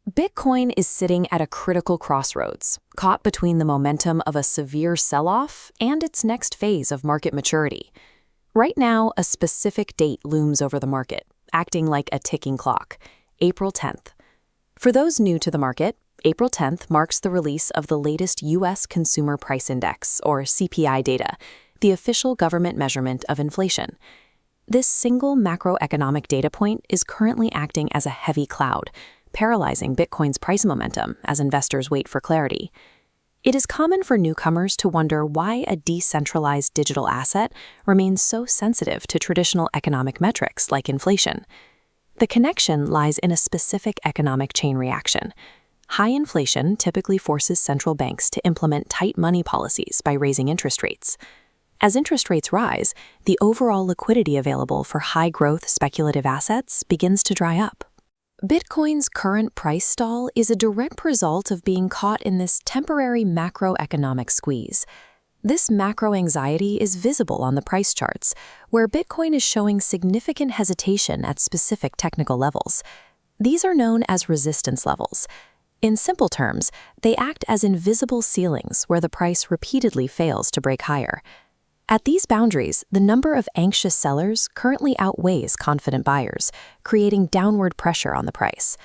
Bitcoin is sitting at a critical crossroads, caught between the momentum of a severe sell-off and its next phase of market maturity. Right now, a specific date looms over the market, acting like a ticking clock: April 10th. For those new to the market, April 10th marks the release of the latest U.S. Consumer Price Index, or CPI data, the official government measurement of inflation. This single macroeconomic data point is currently acting as a heavy cloud, paralyzing Bitcoin's price momentum as investors wait for clarity. It is common for newcomers to wonder why a decentralized digital asset remains so sensitive to traditional economic metrics like inflation. The connection lies in a specific economic chain reaction. High inflation typically forces central banks to implement tight money policies by raising interest rates. As interest rates rise, the overall liquidity available for high-growth speculative assets begins to dry up. Bitcoin's current price stall is a direct result of being caught in this temporary macroeconomic squeeze. This macro anxiety is visible on the price charts, where Bitcoin is showing significant hesitation at specific technical levels. These are known as resistance levels. In simple terms, they act as invisible ceilings where the price repeatedly fails to break higher. At these boundaries, the number of anxious sellers currently outweighs confident buyers, creating downward pressure on the price.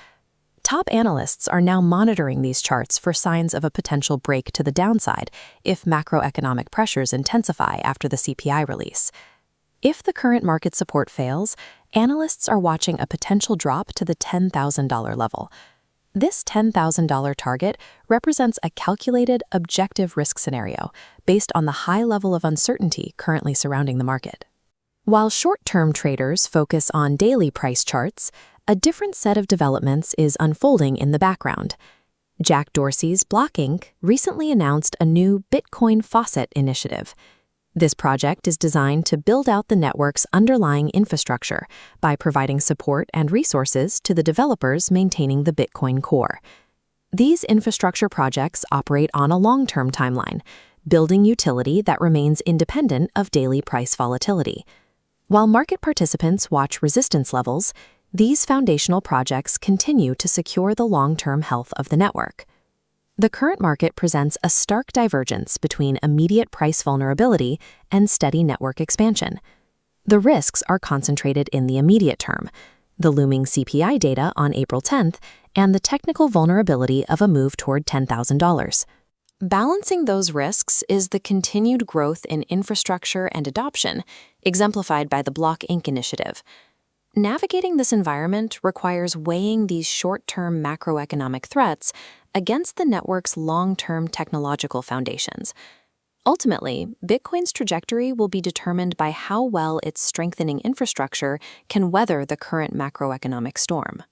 Top analysts are now monitoring these charts for signs of a potential break to the downside if macroeconomic pressures intensify after the CPI release. If the current market support fails, analysts are watching a potential drop to the $10,000 level. This $10,000 target represents a calculated, objective risk scenario based on the high level of uncertainty currently surrounding the market. While short-term traders focus on daily price charts, a different set of developments is unfolding in the background. Jack Dorsey's Block Inc. recently announced a new Bitcoin Faucet initiative. This project is designed to build out the network's underlying infrastructure by providing support and resources to the developers maintaining the Bitcoin core. These infrastructure projects operate on a long-term timeline, building utility that remains independent of daily price volatility. While market participants watch resistance levels, these foundational projects continue to secure the long-term health of the network. The current market presents a stark divergence between immediate price vulnerability and steady network expansion. The risks are concentrated in the immediate term, the looming CPI data on April 10th, and the technical vulnerability of a move toward $10,000. Balancing those risks is the continued growth in infrastructure and adoption, exemplified by the Block Inc. initiative. Navigating this environment requires weighing these short-term macroeconomic threats against the network's long-term technological foundations. Ultimately, Bitcoin's trajectory will be determined by how well its strengthening infrastructure can weather the current macroeconomic storm.